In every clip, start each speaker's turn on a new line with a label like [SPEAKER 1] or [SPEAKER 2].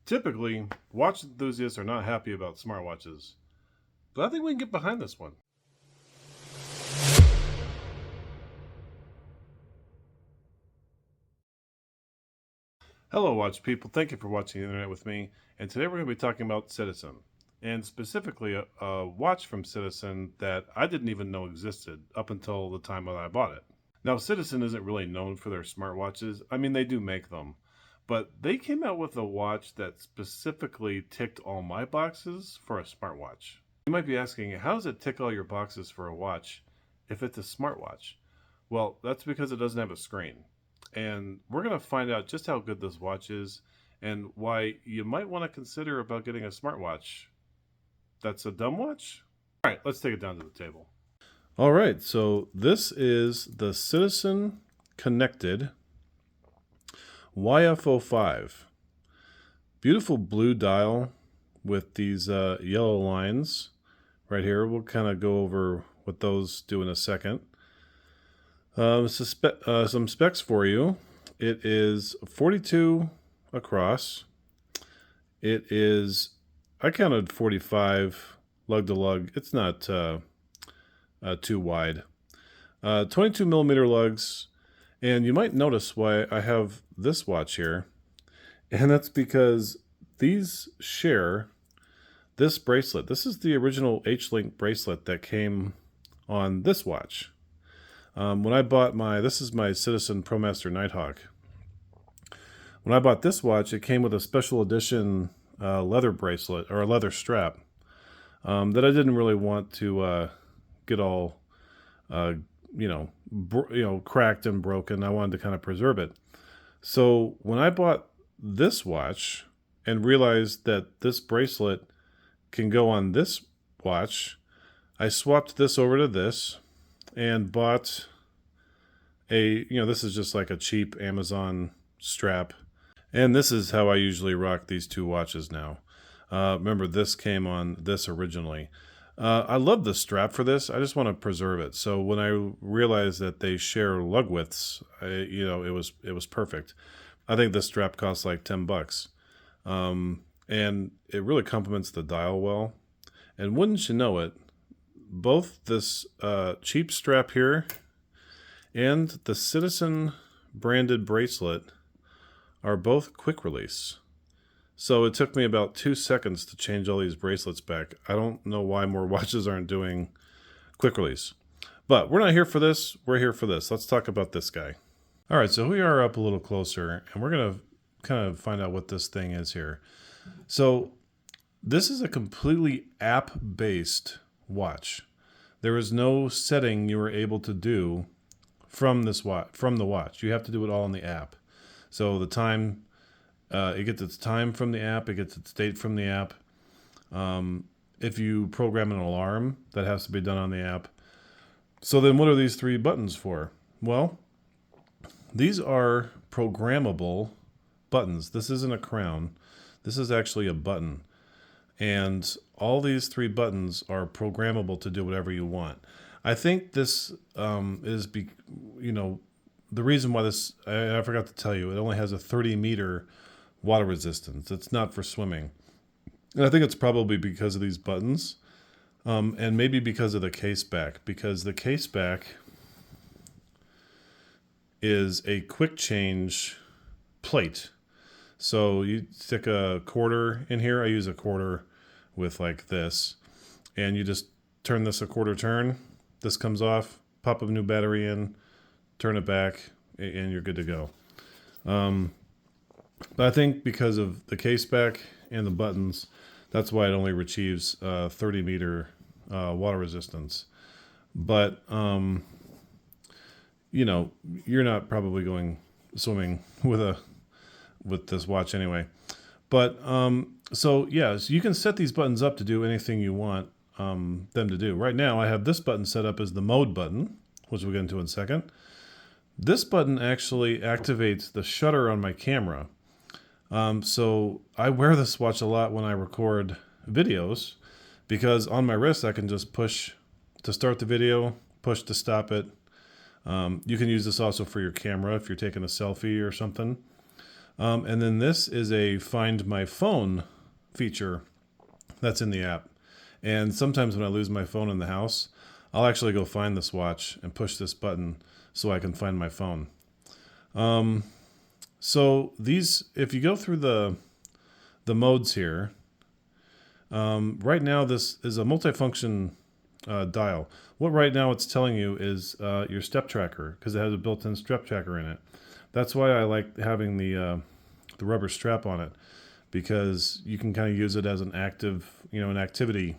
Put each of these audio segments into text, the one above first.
[SPEAKER 1] Typically, watch enthusiasts are not happy about smartwatches, but I think we can get behind this one. Hello, watch people. Thank you for watching the internet with me. And today we're going to be talking about Citizen, and specifically a watch from Citizen that I didn't even know existed up until the time that I bought it. Now, Citizen isn't really known for their smartwatches. I mean, they do make them, but they came out with a watch that specifically ticked all my boxes for a smartwatch. You might be asking, how does it tick all your boxes for a watch if it's a smartwatch? Well, that's because it doesn't have a screen. And we're going to find out just how good this watch is and why you might want to consider about getting a smartwatch. That's a dumb watch? All right, let's take it down to the table. All right, so this is the Citizen Connected yf05. Beautiful blue dial with these yellow lines right here. We'll kind of go over what those do in a second. Some specs for you. It is 42 across. It is, I counted 45 lug to lug. It's not too wide. 22 millimeter lugs. And you might notice why I have this watch here. And that's because these share this bracelet. This is the original H-Link bracelet that came on this watch. When I bought this is my Citizen ProMaster Nighthawk. When I bought this watch, it came with a special edition leather bracelet, or a leather strap, that I didn't really want to get all, cracked and broken. I wanted to kind of preserve it. So when I bought this watch and realized that this bracelet can go on this watch, I swapped this over to this and bought this is just like a cheap Amazon strap. And this is how I usually rock these two watches now. Remember, this came on this originally. I love the strap for this. I just want to preserve it. So when I realized that they share lug widths, it was perfect. I think this strap costs like $10. And it really complements the dial well. And wouldn't you know it, both this cheap strap here and the Citizen branded bracelet are both quick release. So it took me about 2 seconds to change all these bracelets back. I don't know why more watches aren't doing quick release. But we're not here for this. We're here for this. Let's talk about this guy. All right, so we are up a little closer, and we're going to kind of find out what this thing is here. So this is a completely app-based watch. There is no setting you were able to do from the watch. You have to do it all in the app. So the time, it gets its time from the app. It gets its date from the app. If you program an alarm, that has to be done on the app. So then what are these three buttons for? Well, these are programmable buttons. This isn't a crown. This is actually a button. And all these three buttons are programmable to do whatever you want. I think this is, the reason why this, I forgot to tell you, it only has a 30-meter water resistance. It's not for swimming. And I think it's probably because of these buttons, and maybe because of the case back, because the case back is a quick change plate. So you stick a quarter in here. I use a quarter with like this, and you just turn this a quarter turn. This comes off, pop a new battery in, turn it back, and you're good to go. But I think because of the case back and the buttons, that's why it only achieves 30-meter water resistance. But you're not probably going swimming with this watch anyway. But so you can set these buttons up to do anything you want them to do. Right now I have this button set up as the mode button, which we'll get into in a second. This button actually activates the shutter on my camera. So I wear this watch a lot when I record videos, because on my wrist I can just push to start the video, push to stop it. You can use this also for your camera if you're taking a selfie or something. And then this is a Find My Phone feature that's in the app. And sometimes when I lose my phone in the house, I'll actually go find this watch and push this button so I can find my phone. So these, if you go through the modes here, right now this is a multifunction dial. What right now it's telling you is your step tracker, because it has a built-in step tracker in it. That's why I like having the rubber strap on it, because you can kind of use it as an active, an activity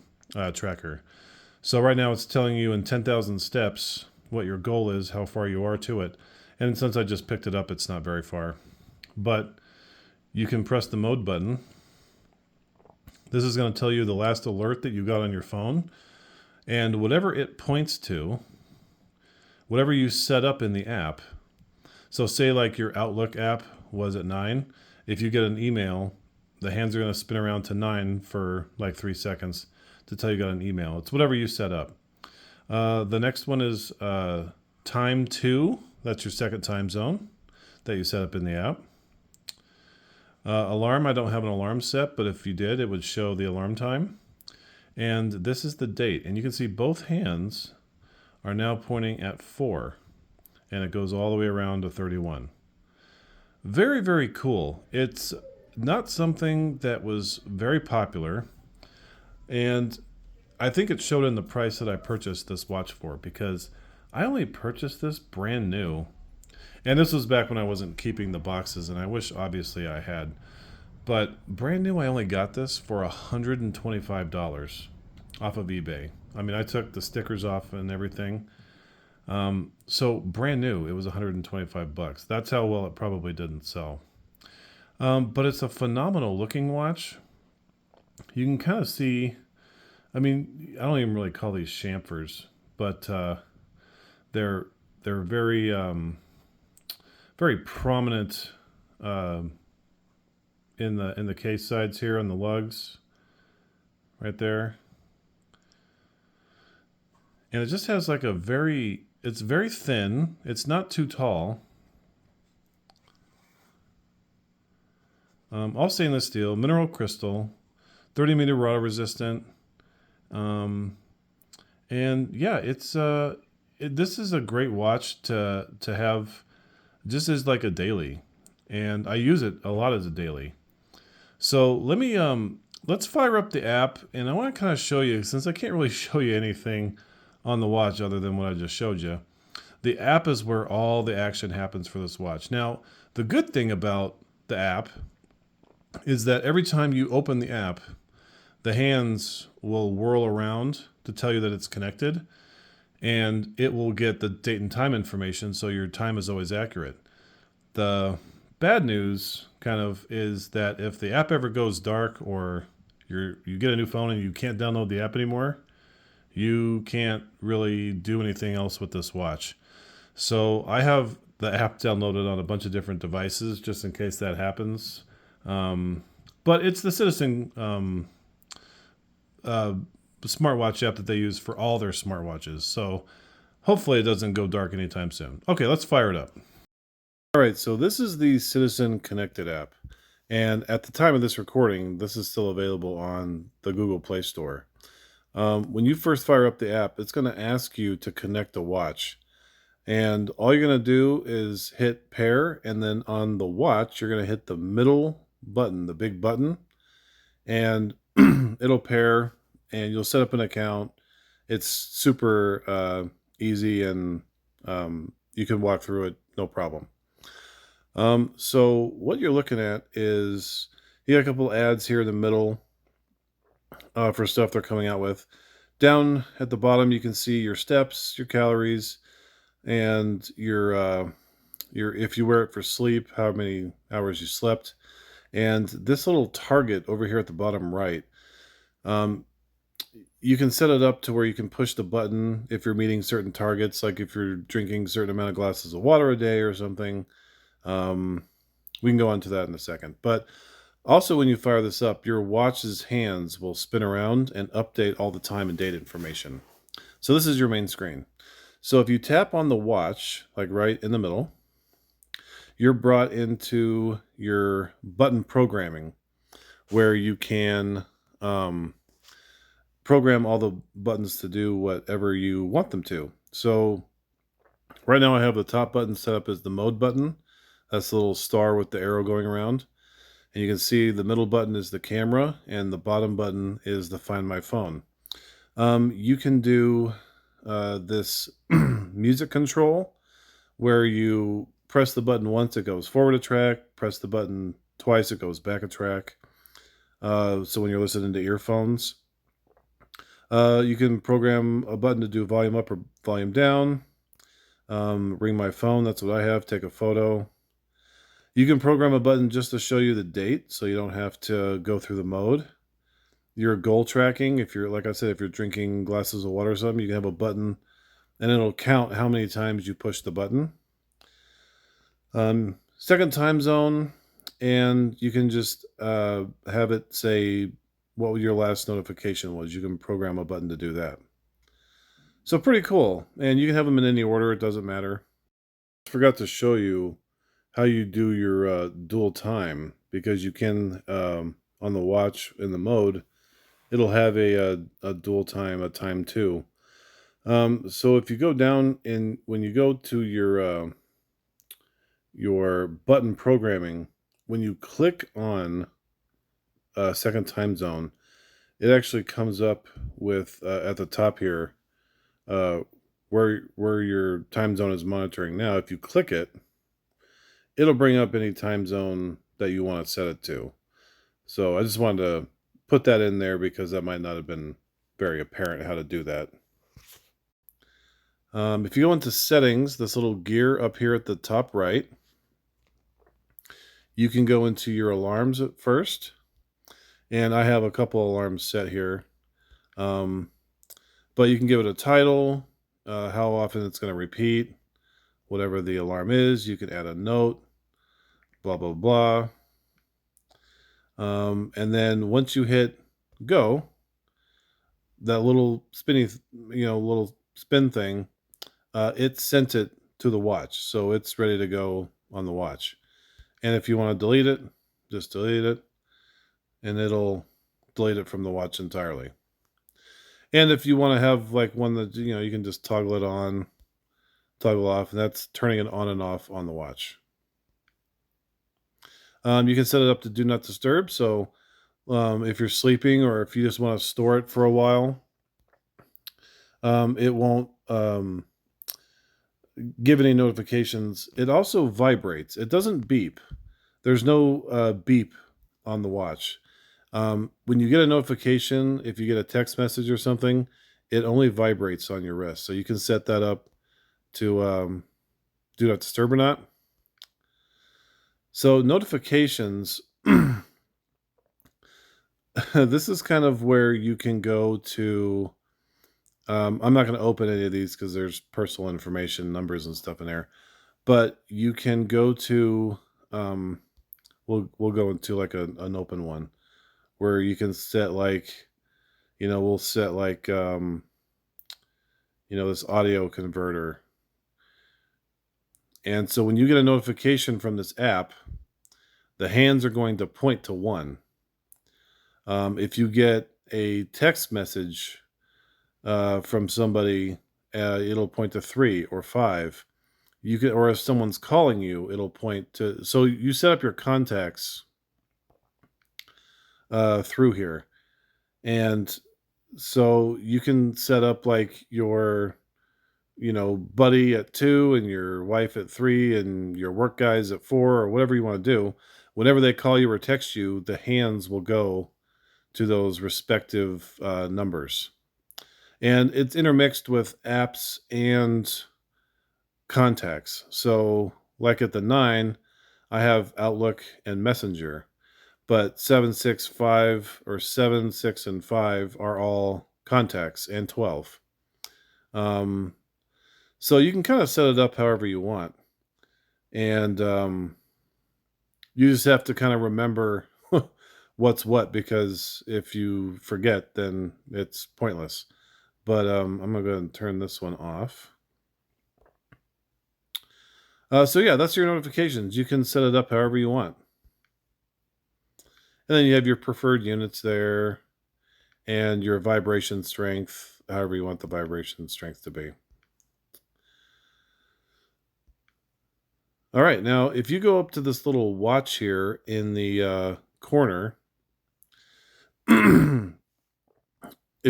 [SPEAKER 1] tracker. So right now it's telling you in 10,000 steps what your goal is, how far you are to it. And since I just picked it up, it's not very far. But you can press the mode button. This is going to tell you the last alert that you got on your phone. And whatever it points to, whatever you set up in the app. So say like your Outlook app was at 9. If you get an email, the hands are going to spin around to 9 for like 3 seconds to tell you got an email. It's whatever you set up. The next one is time 2. That's your second time zone that you set up in the app. Alarm, I don't have an alarm set, but if you did, it would show the alarm time. And this is the date. And you can see both hands are now pointing at 4. And it goes all the way around to 31. Very, very cool. It's not something that was very popular. And I think it showed in the price that I purchased this watch for, because I only purchased this brand new. And this was back when I wasn't keeping the boxes, and I wish obviously I had. But brand new, I only got this for $125 off of eBay. I mean, I took the stickers off and everything. So brand new, it was 125 bucks. That's how well it probably didn't sell. But it's a phenomenal looking watch. You can kind of see, I mean, I don't even really call these chamfers, but they're very very prominent in the case sides here on the lugs, right there. And it just has like it's very thin. It's not too tall. All stainless steel, mineral crystal, 30-meter water resistant. And yeah, it's this is a great watch to have just as like a daily, and I use it a lot as a daily. So let me let's fire up the app, and I want to kind of show you, since I can't really show you anything on the watch other than what I just showed you. The app is where all the action happens for this watch. Now, the good thing about the app is that every time you open the app, the hands will whirl around to tell you that it's connected, and it will get the date and time information, so your time is always accurate. The bad news kind of is that if the app ever goes dark, or you get a new phone and you can't download the app anymore, you can't really do anything else with this watch. So I have the app downloaded on a bunch of different devices just in case that happens. But it's the Citizen smartwatch app that they use for all their smartwatches. So hopefully it doesn't go dark anytime soon. Okay, let's fire it up. All right, so this is the Citizen Connected app. And at the time of this recording, this is still available on the Google Play Store. When you first fire up the app, it's going to ask you to connect a watch. And all you're going to do is hit pair, and then on the watch, you're going to hit the middle button, the big button, and it'll pair, and you'll set up an account. It's super easy, and you can walk through it, no problem. So what you're looking at is you got a couple ads here in the middle for stuff they're coming out with. Down at the bottom, you can see your steps, your calories, and your if you wear it for sleep, how many hours you slept. And this little target over here at the bottom right, you can set it up to where you can push the button if you're meeting certain targets, like if you're drinking a certain amount of glasses of water a day or something. We can go on to that in a second. But also when you fire this up, your watch's hands will spin around and update all the time and date information. So this is your main screen. So if you tap on the watch, like right in the middle, you're brought into your button programming, where you can program all the buttons to do whatever you want them to. So right now I have the top button set up as the mode button. That's the little star with the arrow going around. And you can see the middle button is the camera, and the bottom button is the Find My Phone. You can do this music control, where you press the button once, it goes forward a track, press the button twice, it goes back a track. So when you're listening to earphones, you can program a button to do volume up or volume down. Ring my phone, that's what I have, take a photo. You can program a button just to show you the date, so you don't have to go through the mode. Your goal tracking, if you're, like I said, if you're drinking glasses of water or something, you can have a button and it'll count how many times you push the button. Second time zone, and you can just have it say what your last notification was. You can program a button to do that. So pretty cool. And you can have them in any order, it doesn't matter. I forgot to show you how you do your dual time, because you can, on the watch in the mode, it'll have a dual time, a time 2. So if you go down in, when you go to your button programming, when you click on second time zone, it actually comes up with at the top here where your time zone is monitoring now. If you click it, it'll bring up any time zone that you want to set it to. So I just wanted to put that in there because that might not have been very apparent how to do that. If you go into settings, this little gear up here at the top right, you can go into your alarms at first. And I have a couple alarms set here. But you can give it a title, how often it's going to repeat, whatever the alarm is. You can add a note, blah, blah, blah. And then once you hit go, that little spinny, little spin thing, it sent it to the watch. So it's ready to go on the watch. And if you want to delete it, just delete it, and it'll delete it from the watch entirely. And if you want to have like one that, you can just toggle it on, toggle off, and that's turning it on and off on the watch. You can set it up to do not disturb. So if you're sleeping, or if you just want to store it for a while, it won't give any notifications. It also vibrates. It doesn't beep. There's no beep on the watch. When you get a notification, if you get a text message or something, it only vibrates on your wrist. So you can set that up to do not disturb or not. So notifications, this is kind of where you can go to, I'm not going to open any of these because there's personal information, numbers and stuff in there, but you can go to, we'll go into like an open one where you can set like, we'll set like, this audio converter. And so when you get a notification from this app, the hands are going to point to 1. If you get a text message from somebody, it'll point to 3 or 5. You can, or if someone's calling you, it'll point to. So you set up your contacts through here, and so you can set up like your, buddy at 2 and your wife at 3 and your work guys at 4, or whatever you want to do. Whenever they call you or text you, the hands will go to those respective numbers. And it's intermixed with apps and contacts. So like at the 9, I have Outlook and Messenger, but 7, 6, 5, or 7, 6, and 5 are all contacts, and 12. So you can kind of set it up however you want. And you just have to kind of remember what's what, because if you forget, then it's pointless. But I'm going to go ahead and turn this one off. So yeah, that's your notifications. You can set it up however you want. And then you have your preferred units there and your vibration strength, however you want the vibration strength to be. All right, now if you go up to this little watch here in the corner, if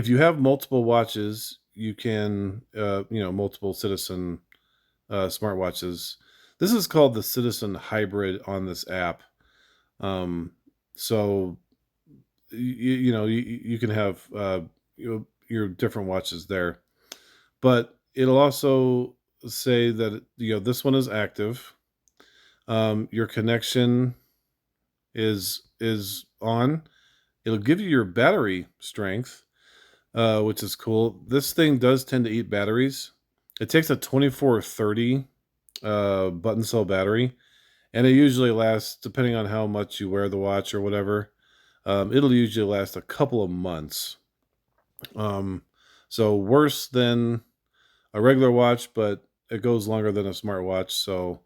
[SPEAKER 1] you have multiple watches, you can, multiple Citizen smartwatches. This is called the Citizen Hybrid on this app. So you can have your different watches there, but it'll also say that this one is active. Your connection is on. It'll give you your battery strength, which is cool. This thing does tend to eat batteries. It takes a 2430 button cell battery, and it usually lasts, depending on how much you wear the watch or whatever. It'll usually last a couple of months. So worse than a regular watch, but it goes longer than a smartwatch. So,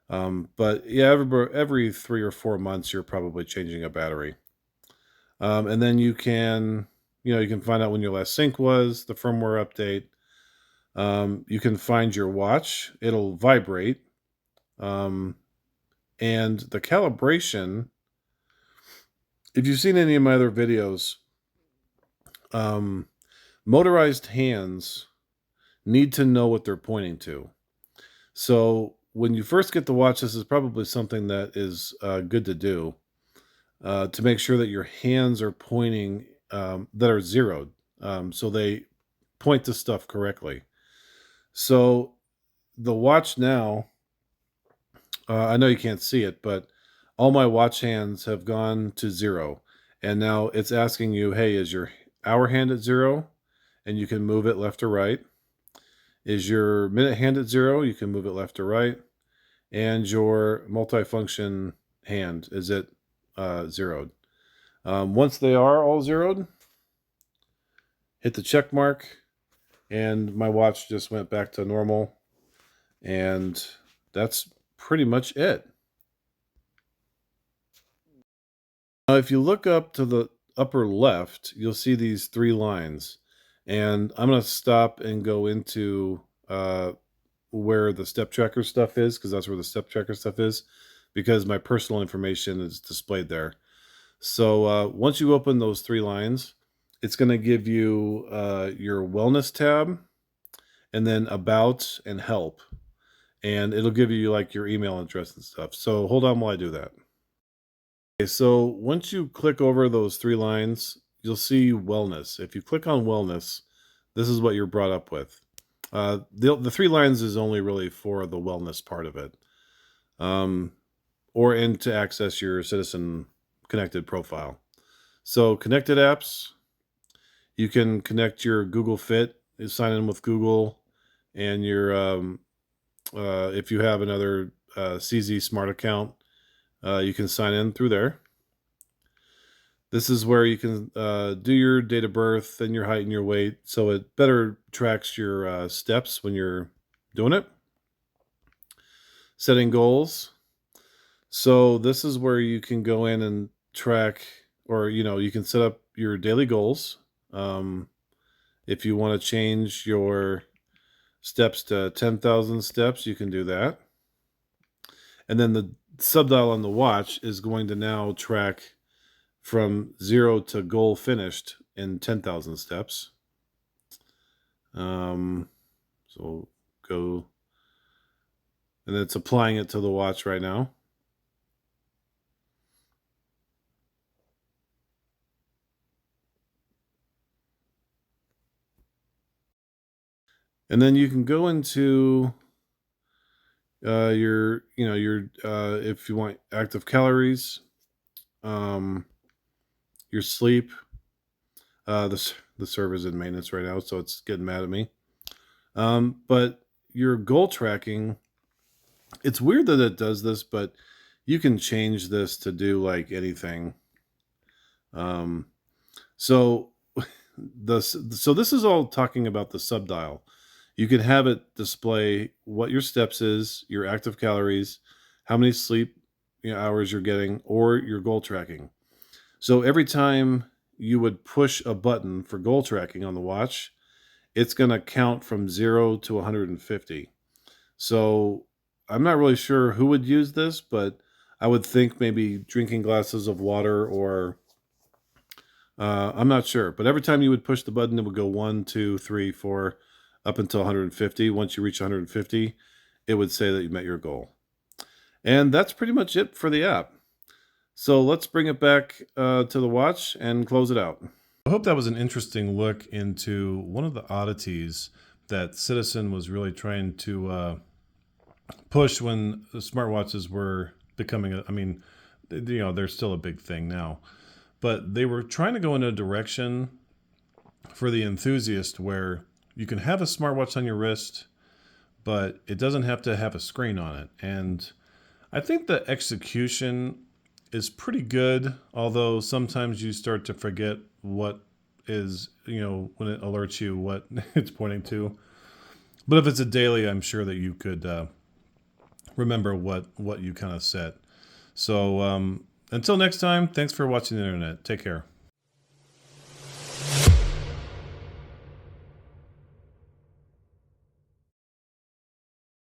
[SPEAKER 1] but yeah, every 3 or 4 months, you're probably changing a battery. And then you can find out when your last sync was, the firmware update. You can find your watch. It'll vibrate. And the calibration, if you've seen any of my other videos, motorized hands need to know what they're pointing to. So when you first get the watch, this is probably something that is good to do, to make sure that your hands are pointing, that are zeroed, so they point to stuff correctly. So the watch now, I know you can't see it, but all my watch hands have gone to 0. And now it's asking you, hey, is your hour hand at 0? And you can move it left or right. Is your minute hand at 0? You can move it left or right. And your multifunction hand, is it zeroed? Once they are all zeroed, hit the check mark, and my watch just went back to normal. And that's pretty much it. Now, if you look up to the upper left, you'll see these 3 lines. And I'm going to stop and go into where the step tracker stuff is, because that's where the step tracker stuff is, because my personal information is displayed there. So once you open those 3 lines, it's going to give you your wellness tab, and then about and help. And it'll give you like your email address and stuff. So hold on while I do that. Okay, so once you click over those 3 lines, you'll see wellness. If you click on wellness, this is what you're brought up with. The 3 lines is only really for the wellness part of it, or to access your Citizen connected profile. So connected apps, you can connect your Google Fit, sign in with Google, and your if you have another CZ Smart account, you can sign in through there. This is where you can do your date of birth and your height and your weight, so it better tracks your steps when you're doing it. Setting goals. So this is where you can go in and track, or you can set up your daily goals. If you want to change your steps to 10,000 steps, you can do that. And then the subdial on the watch is going to now track from 0 to goal finished in 10,000 steps. So go, and it's applying it to the watch right now. And then you can go into your if you want active calories, your sleep. The server's in maintenance right now, so it's getting mad at me. But your goal tracking, it's weird that it does this, but you can change this to do like anything. So this is all talking about the subdial. You can have it display what your steps is, your active calories, how many sleep hours you're getting, or your goal tracking. So every time you would push a button for goal tracking on the watch, it's going to count from 0 to 150. So I'm not really sure who would use this, but I would think maybe drinking glasses of water, or I'm not sure. But every time you would push the button, it would go 1, 2, 3, 4, up until 150. Once you reach 150, it would say that you met your goal. And that's pretty much it for the app. So let's bring it back to the watch and close it out. I hope that was an interesting look into one of the oddities that Citizen was really trying to push when the smartwatches were becoming, they're still a big thing now. But they were trying to go in a direction for the enthusiast where you can have a smartwatch on your wrist, but it doesn't have to have a screen on it. And I think the execution is pretty good, although sometimes you start to forget what is, when it alerts you what it's pointing to. But if it's a daily, I'm sure that you could remember what you kind of set. So until next time, thanks for watching the internet. Take care.